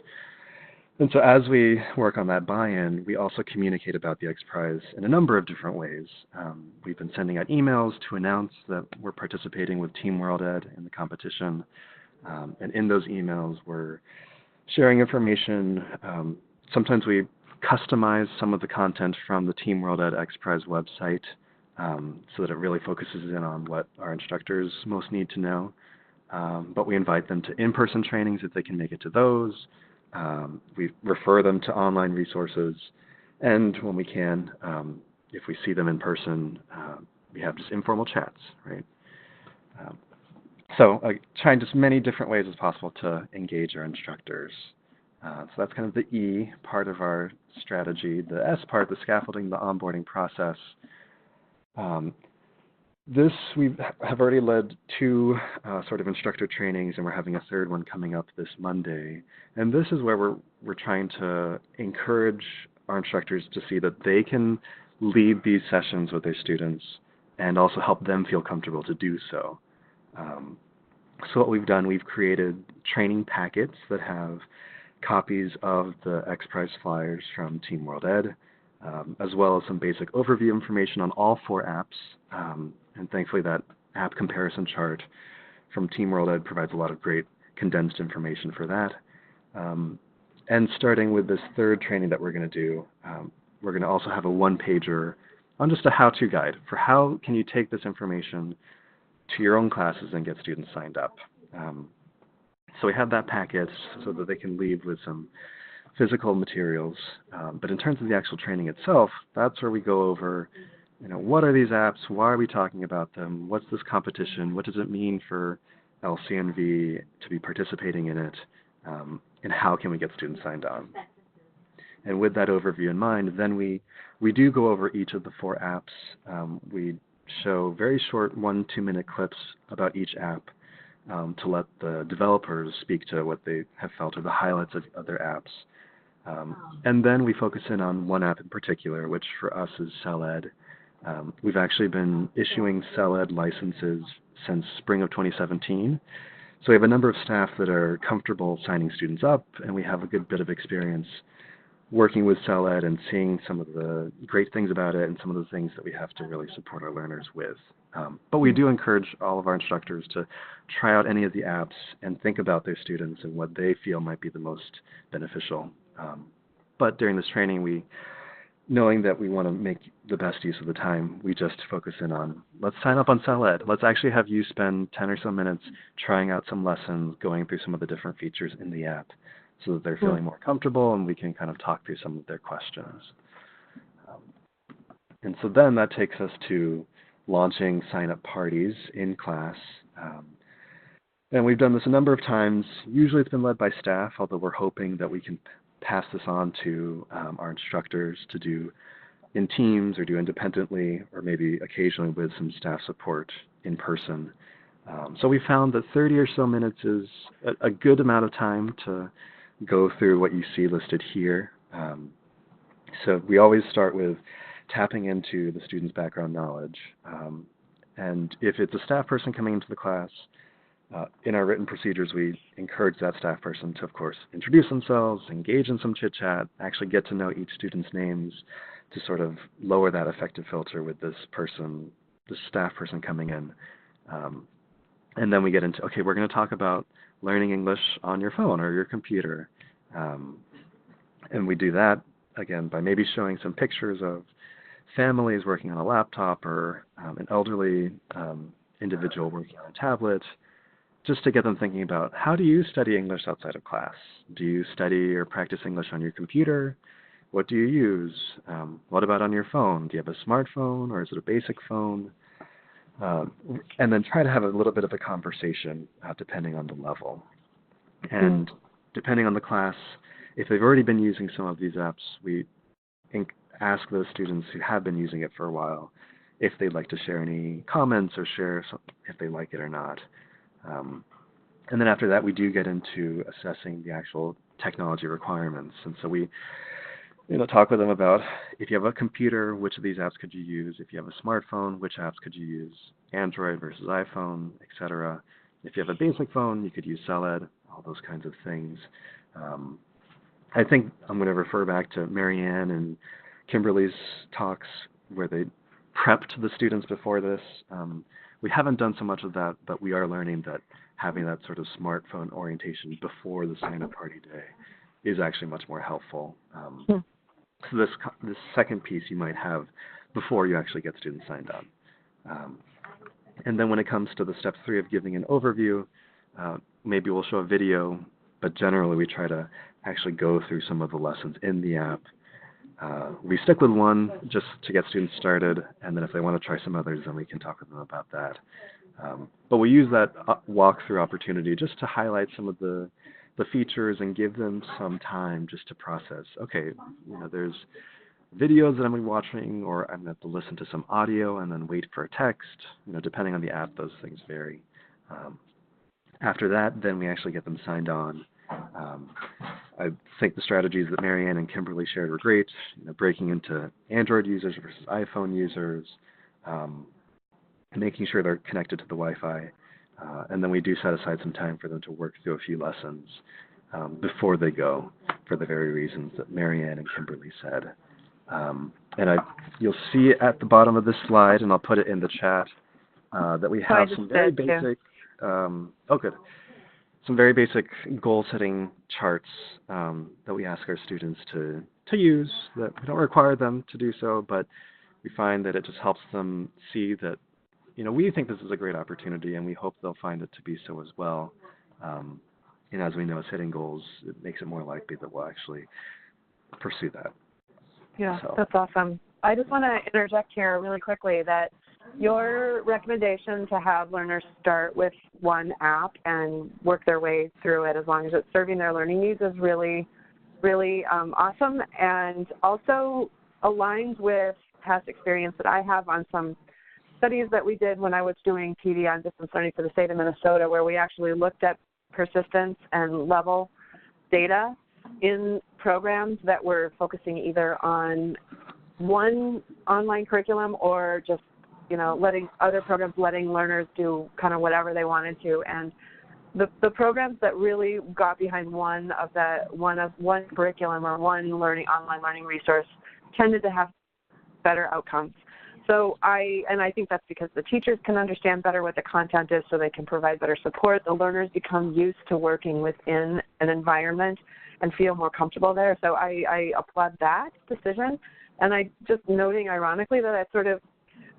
And so as we work on that buy-in, we also communicate about the XPRIZE in a number of different ways. We've been sending out emails to announce that we're participating with Team World Ed in the competition. And in those emails, we're sharing information. Sometimes we customize some of the content from the Team World Ed XPRIZE website so that it really focuses in on what our instructors most need to know. But we invite them to in-person trainings if they can make it to those. We refer them to online resources. And when we can, if we see them in person, we have just informal chats, right? So trying just many different ways as possible to engage our instructors. So that's kind of the E part of our strategy. The S part, the scaffolding, the onboarding process. We have already led 2 sort of instructor trainings, and we're having a third one coming up this Monday. And this is where we're trying to encourage our instructors to see that they can lead these sessions with their students and also help them feel comfortable to do so. So what we've done, we've created training packets that have copies of the XPRIZE flyers from Team World Ed, as well as some basic overview information on all 4 apps. And thankfully that app comparison chart from Team World Ed provides a lot of great condensed information for that. And starting with this third training that we're going to do, we're going to also have a 1-pager on just a how-to guide for how can you take this information to your own classes and get students signed up. So we have that packet so that they can leave with some physical materials. But in terms of the actual training itself, that's where we go over, what are these apps? Why are we talking about them? What's this competition? What does it mean for LCNV to be participating in it? And how can we get students signed on? And with that overview in mind, then we do go over each of the 4 apps. We show very short 1-2 minute clips about each app to let the developers speak to what they have felt are the highlights of their apps. And then we focus in on one app in particular, which for us is CELED. We've actually been issuing CELED licenses since spring of 2017. So we have a number of staff that are comfortable signing students up, and we have a good bit of experience working with CELED and seeing some of the great things about it and some of the things that we have to really support our learners with. But we do encourage all of our instructors to try out any of the apps and think about their students and what they feel might be the most beneficial. But during this training, knowing that we want to make the best use of the time, we just focus in on, let's sign up on CELED. Let's actually have you spend 10 or so minutes trying out some lessons, going through some of the different features in the app, so that they're feeling more comfortable and we can kind of talk through some of their questions. And so then that takes us to launching sign-up parties in class. And we've done this a number of times. Usually it's been led by staff, although we're hoping that we can pass this on to our instructors to do in teams or do independently, or maybe occasionally with some staff support in person. So we found that 30 or so minutes is a good amount of time to go through what you see listed here. So we always start with tapping into the student's background knowledge. And if it's a staff person coming into the class, in our written procedures, we encourage that staff person to, of course, introduce themselves, engage in some chit-chat, actually get to know each student's names to sort of lower that affective filter with this staff person coming in. And then we get into, okay, we're going to talk about learning English on your phone or your computer. And we do that, again, by maybe showing some pictures of families working on a laptop or an elderly individual working on a tablet, just to get them thinking about, how do you study English outside of class? Do you study or practice English on your computer? What do you use? What about on your phone? Do you have a smartphone, or is it a basic phone? And then try to have a little bit of a conversation depending on the level. And depending on the class, if they've already been using some of these apps, we ask those students who have been using it for a while if they'd like to share any comments or share if they like it or not. And then after that, we do get into assessing the actual technology requirements. And so we talk with them about, if you have a computer, which of these apps could you use? If you have a smartphone, which apps could you use? Android versus iPhone, etc. If you have a basic phone, you could use CELED, all those kinds of things. I think I'm going to refer back to Maryann and Kimberly's talks where they prepped the students before this. We haven't done so much of that, but we are learning that having that sort of smartphone orientation before the sign-up party day is actually much more helpful. So this second piece you might have before you actually get students signed up. And then when it comes to the step 3 of giving an overview, maybe we'll show a video, but generally we try to actually go through some of the lessons in the app. We stick with one just to get students started, and then if they want to try some others, then we can talk with them about that. But we use that walkthrough opportunity just to highlight some of the features and give them some time just to process. Okay, there's videos that I'm going to be watching, or I'm going to have to listen to some audio and then wait for a text. Depending on the app, those things vary. After that, then we actually get them signed on. I think the strategies that Maryann and Kimberly shared were great. Breaking into Android users versus iPhone users, making sure they're connected to the Wi-Fi, and then we do set aside some time for them to work through a few lessons before they go, for the very reasons that Maryann and Kimberly said. And you'll see at the bottom of this slide, and I'll put it in the chat, that we have some very basic. Some very basic goal-setting charts that we ask our students to use. That we don't require them to do so, but we find that it just helps them see that, we think this is a great opportunity, and we hope they'll find it to be so as well. And as we know, setting goals, it makes it more likely that we'll actually pursue that. Yeah, That's awesome. I just want to interject here really quickly that your recommendation to have learners start with one app and work their way through it as long as it's serving their learning needs is really, really awesome, and also aligns with past experience that I have on some studies that we did when I was doing PD on distance learning for the state of Minnesota, where we actually looked at persistence and level data in programs that were focusing either on one online curriculum or just letting other programs, letting learners do kind of whatever they wanted to. And the programs that really got behind one curriculum or one online learning resource tended to have better outcomes. So I think that's because the teachers can understand better what the content is, so they can provide better support. The learners become used to working within an environment and feel more comfortable there. So I applaud that decision. And I just noting ironically that sort of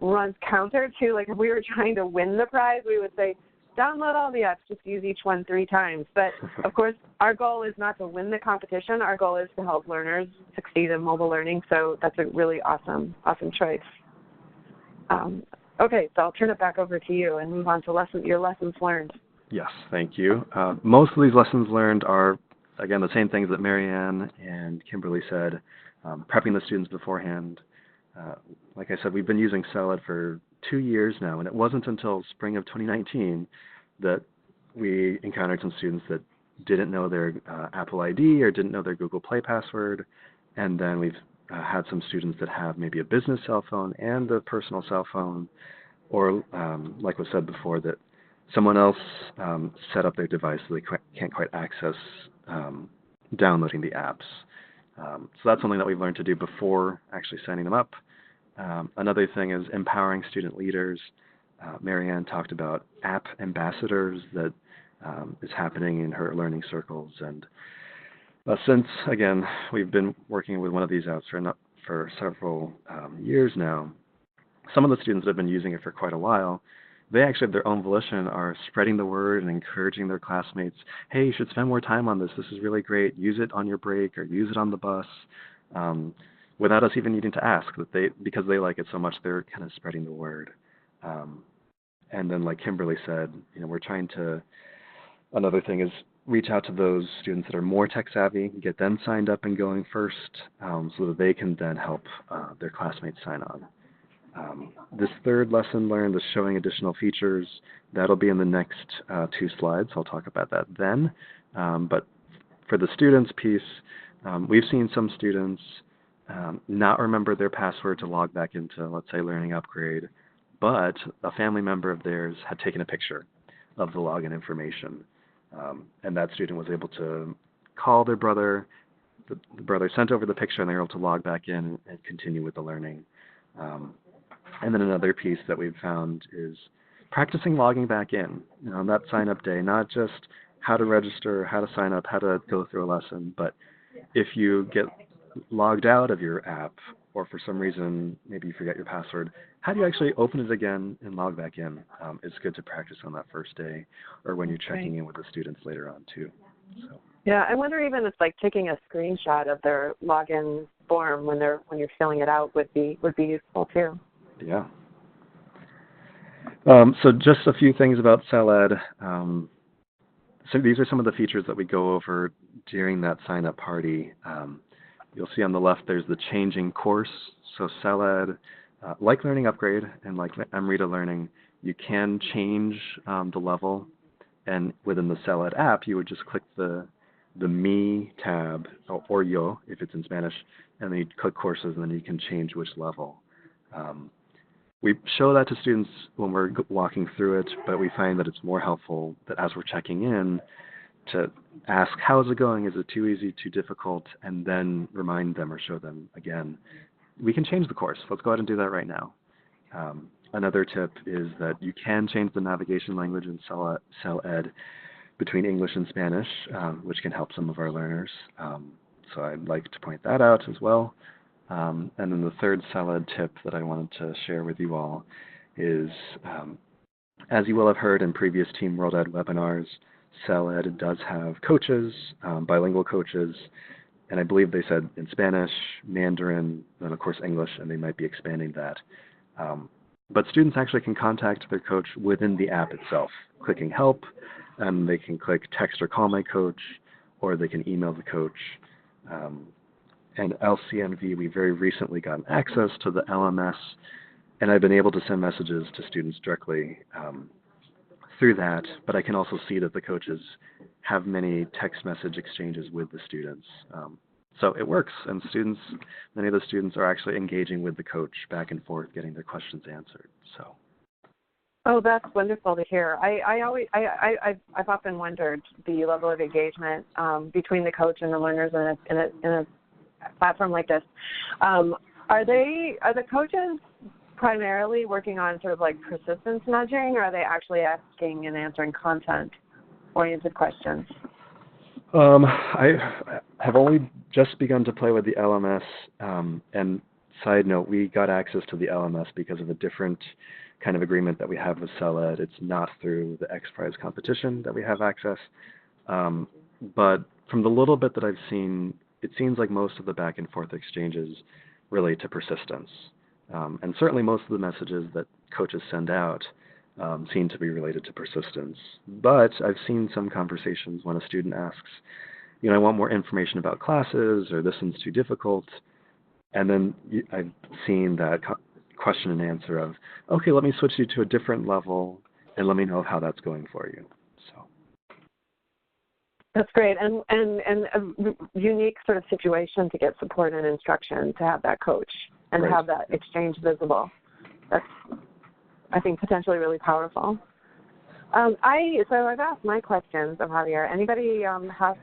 runs counter to, like, if we were trying to win the prize, we would say, download all the apps, just use each one 3 times. But, of course, our goal is not to win the competition. Our goal is to help learners succeed in mobile learning. So that's a really awesome choice. Okay, so I'll turn it back over to you and move on to your lessons learned. Yes, thank you. Most of these lessons learned are, again, the same things that Maryann and Kimberly said, prepping the students beforehand. Like I said, we've been using CELED for 2 years now, and it wasn't until spring of 2019 that we encountered some students that didn't know their Apple ID or didn't know their Google Play password, and then we've had some students that have maybe a business cell phone and a personal cell phone, or like was said before, that someone else set up their device so they can't quite access downloading the apps. So that's something that we've learned to do before actually signing them up. Another thing is empowering student leaders. Maryann talked about app ambassadors that is happening in her learning circles. And since, again, we've been working with one of these apps for several years now, some of the students that have been using it for quite a while, they actually of their own volition are spreading the word and encouraging their classmates, hey, you should spend more time on this. This is really great. Use it on your break or use it on the bus, without us even needing to ask. Because they like it so much, they're kind of spreading the word. And then, like Kimberly said, we're trying to. Another thing is reach out to those students that are more tech savvy, get them signed up and going first, so that they can then help their classmates sign on. This third lesson learned is showing additional features. That'll be in the next 2 slides. I'll talk about that then. But for the students piece, we've seen some students not remember their password to log back into, let's say, Learning Upgrade, but a family member of theirs had taken a picture of the login information. And that student was able to call their brother. The brother sent over the picture, and they were able to log back in and continue with the learning. And then another piece that we've found is practicing logging back in on that sign-up day, not just how to register, how to sign up, how to go through a lesson, but if you get logged out of your app or for some reason maybe you forget your password, how do you actually open it again and log back in? It's good to practice on that first day or when you're checking in with the students later on too. So. Yeah, I wonder even if like taking a screenshot of their login form when you're filling it out would be useful too. Yeah. So just a few things about CELED. So these are some of the features that we go over during that sign-up party. You'll see on the left there's the changing course. So CELED, like Learning Upgrade and like MReada Learning, you can change the level. And within the CELED app, you would just click the Me tab, or Yo if it's in Spanish, and then you click courses, and then you can change which level. We show that to students when we're walking through it, but we find that it's more helpful that as we're checking in to ask, how's it going? Is it too easy, too difficult? And then remind them or show them again. We can change the course. Let's go ahead and do that right now. Another tip is that you can change the navigation language in CELED between English and Spanish, which can help some of our learners. So I'd like to point that out as well. And then the third CELED tip that I wanted to share with you all is, as you will have heard in previous Team World Ed webinars, CELED does have coaches, bilingual coaches, and I believe they said in Spanish, Mandarin, and of course English, and they might be expanding that. But students actually can contact their coach within the app itself, clicking help, and they can click text or call my coach, or they can email the coach. And LCNV, we very recently got access to the LMS, and I've been able to send messages to students directly through that, but I can also see that the coaches have many text message exchanges with the students. So it works, and many of the students are actually engaging with the coach back and forth, getting their questions answered. So. Oh, that's wonderful to hear. I've often wondered the level of engagement between the coach and the learners in a platform like this. Are the coaches primarily working on sort of like persistence nudging, or are they actually asking and answering content-oriented questions? I have only just begun to play with the LMS, and side note, we got access to the LMS because of a different kind of agreement that we have with CELED. It's not through the XPRIZE competition that we have access, but from the little bit that I've seen, it seems like most of the back and forth exchanges relate to persistence. And certainly most of the messages that coaches send out seem to be related to persistence. But I've seen some conversations when a student asks, I want more information about classes, or this one's too difficult. And then I've seen that question and answer of, okay, let me switch you to a different level and let me know how that's going for you. So. That's great, and a unique sort of situation to get support and instruction, to have that coach and right. have that exchange visible. That's, I think, potentially really powerful. So I've asked my questions of Javier. Anybody have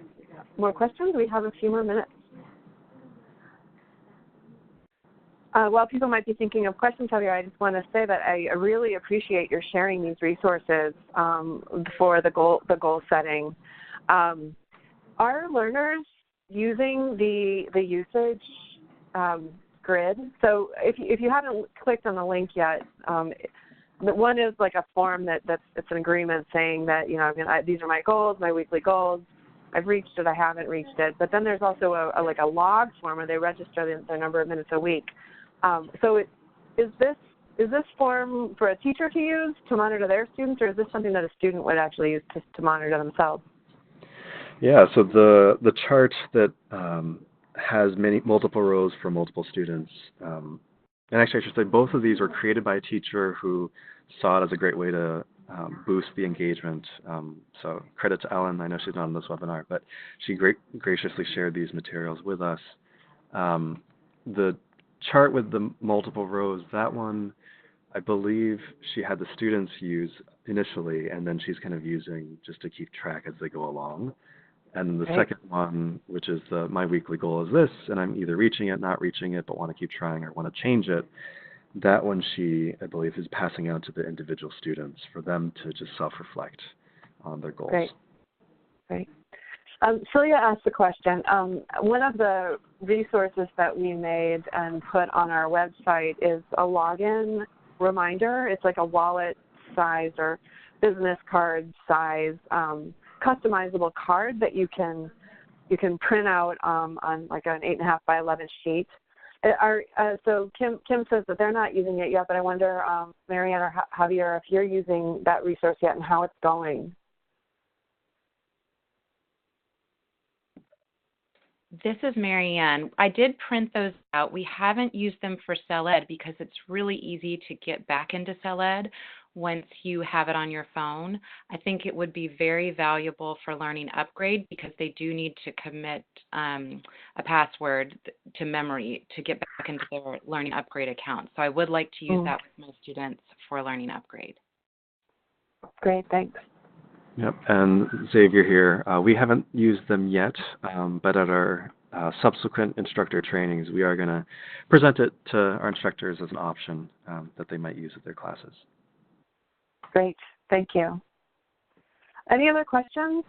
more questions? We have a few more minutes. While people might be thinking of questions, Javier, I just want to say that I really appreciate your sharing these resources for the goal setting. Are learners using the usage grid. So if you haven't clicked on the link yet, the one is like a form it's an agreement saying that, you know, these are my goals, my weekly goals. I've reached it, I haven't reached it. But then there's also a log form where they register their number of minutes a week. Is this form for a teacher to use to monitor their students, or is this something that a student would actually use to monitor themselves? Yeah, so the chart that has multiple rows for multiple students, and actually I should say both of these were created by a teacher who saw it as a great way to boost the engagement. So credit to Ellen. I know she's not on this webinar, but she graciously shared these materials with us. The chart with the multiple rows, that one, I believe she had the students use initially, and then she's kind of using just to keep track as they go along. And the second one, which is my weekly goal is this, and I'm either reaching it, not reaching it, but want to keep trying or want to change it, that one she, I believe, is passing out to the individual students for them to just self-reflect on their goals. Great. Celia asked a question. One of the resources that we made and put on our website is a login reminder. It's like a wallet size or business card size customizable card that you can print out on like an 8.5 by 11 sheet. So Kim says that they're not using it yet, but I wonder, Maryann or Javier, if you're using that resource yet and how it's going. This is Maryann. I did print those out. We haven't used them for CELED because it's really easy to get back into CELED once you have it on your phone. I think it would be very valuable for Learning Upgrade because they do need to commit a password to memory to get back into their Learning Upgrade account. So I would like to use that with my students for Learning Upgrade. Great, thanks. Yep, and Xavier here. We haven't used them yet, but at our subsequent instructor trainings, we are going to present it to our instructors as an option that they might use at their classes. Great, thank you. Any other questions?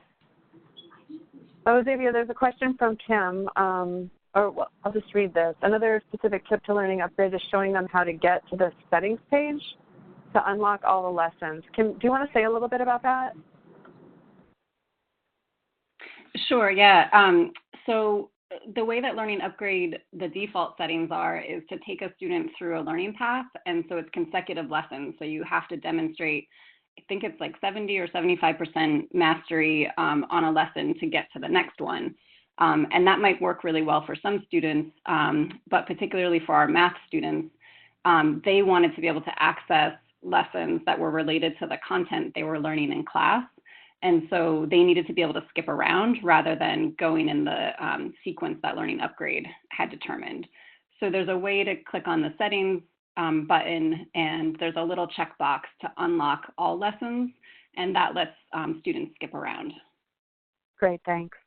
Oh, Xavier, there's a question from Kim. I'll just read this. Another specific tip to Learning Upgrade is showing them how to get to the settings page to unlock all the lessons. Kim, do you want to say a little bit about that? Sure, yeah. So the way that Learning Upgrade, the default settings are, is to take a student through a learning path, and so it's consecutive lessons. So you have to demonstrate, I think it's like 70 or 75% mastery on a lesson to get to the next one. And that might work really well for some students, but particularly for our math students, they wanted to be able to access lessons that were related to the content they were learning in class. And so they needed to be able to skip around rather than going in the sequence that Learning Upgrade had determined. So there's a way to click on the settings button, and there's a little checkbox to unlock all lessons, and that lets students skip around. Great, thanks.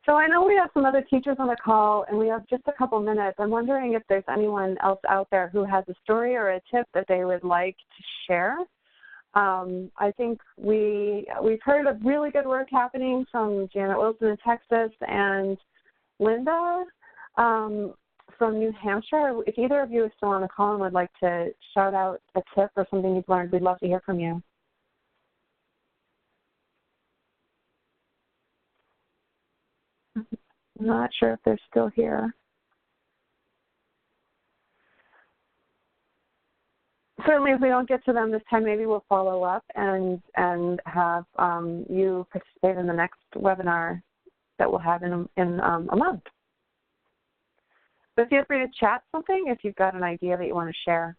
So I know we have some other teachers on the call, and we have just a couple minutes. I'm wondering if there's anyone else out there who has a story or a tip that they would like to share. I think we've heard of really good work happening from Janet Wilson in Texas and Linda from New Hampshire. If either of you is still on the call and would like to shout out a tip or something you've learned, we'd love to hear from you. I'm not sure if they're still here. Certainly, if we don't get to them this time, maybe we'll follow up and have you participate in the next webinar that we'll have in a month. But feel free to chat something if you've got an idea that you want to share.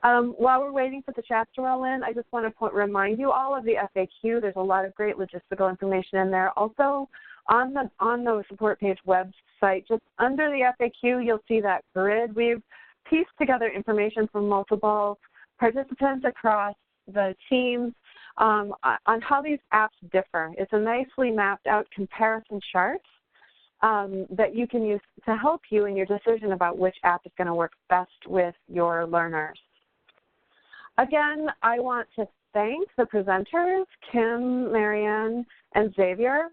While we're waiting for the chats to roll in, I just want to remind you all of the FAQ. There's a lot of great logistical information in there. Also, on the support page website, just under the FAQ, you'll see that grid. We've pieced together information from multiple participants across the teams on how these apps differ. It's a nicely mapped out comparison chart that you can use to help you in your decision about which app is going to work best with your learners. Again, I want to thank the presenters, Kim, Maryann, and Xavier.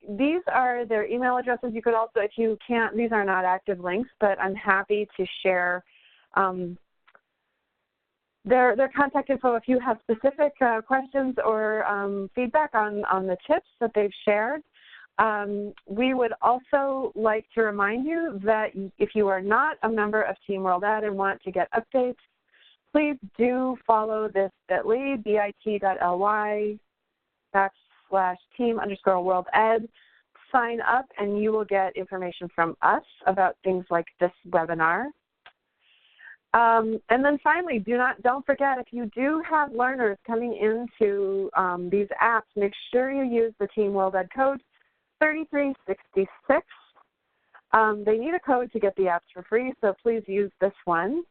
these are their email addresses. You could also, if you can't, these are not active links, but I'm happy to share their contact info if you have specific questions or feedback on the tips that they've shared. We would also like to remind you that if you are not a member of Team World Ed and want to get updates, please do follow this bit.ly, bit.ly/team_World Ed. Sign up and you will get information from us about things like this webinar. And then finally, don't forget, if you do have learners coming into these apps, make sure you use the Team World Ed code 3366. They need a code to get the apps for free, so please use this one.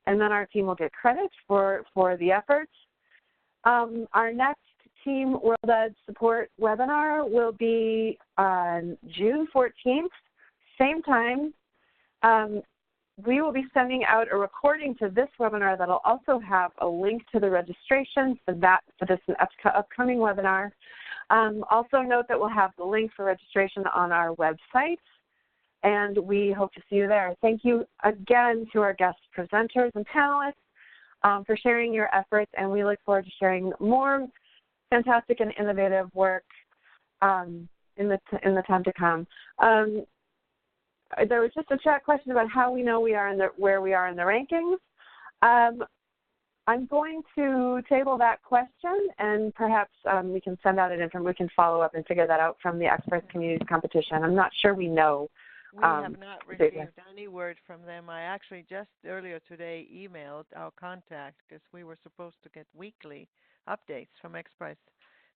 And then our team will get credit for the effort. Our next Team World Ed support webinar will be on June 14th, same time. We will be sending out a recording to this webinar that will also have a link to the registration for this upcoming webinar. Also note that we'll have the link for registration on our website, and we hope to see you there. Thank you again to our guest presenters and panelists for sharing your efforts, and we look forward to sharing more fantastic and innovative work in the time to come. There was just a chat question about how we know where we are in the rankings. I'm going to table that question, and perhaps we can send out we can follow up and figure that out from the XPRIZE Communities Competition. I'm not sure we know. We have not received any word from them. I actually just earlier today emailed our contact because we were supposed to get weekly updates from XPRIZE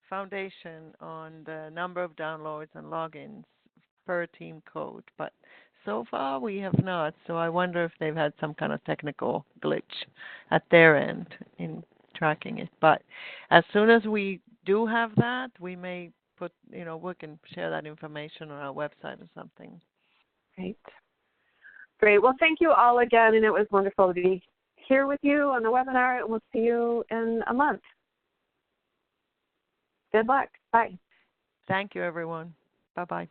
Foundation on the number of downloads and logins per team code, but so far we have not. So I wonder if they've had some kind of technical glitch at their end in tracking it. But as soon as we do have that, we may we can share that information on our website or something. Great. Well, thank you all again, and it was wonderful to be here with you on the webinar, and we'll see you in a month. Good luck. Bye. Thank you, everyone. Bye-bye.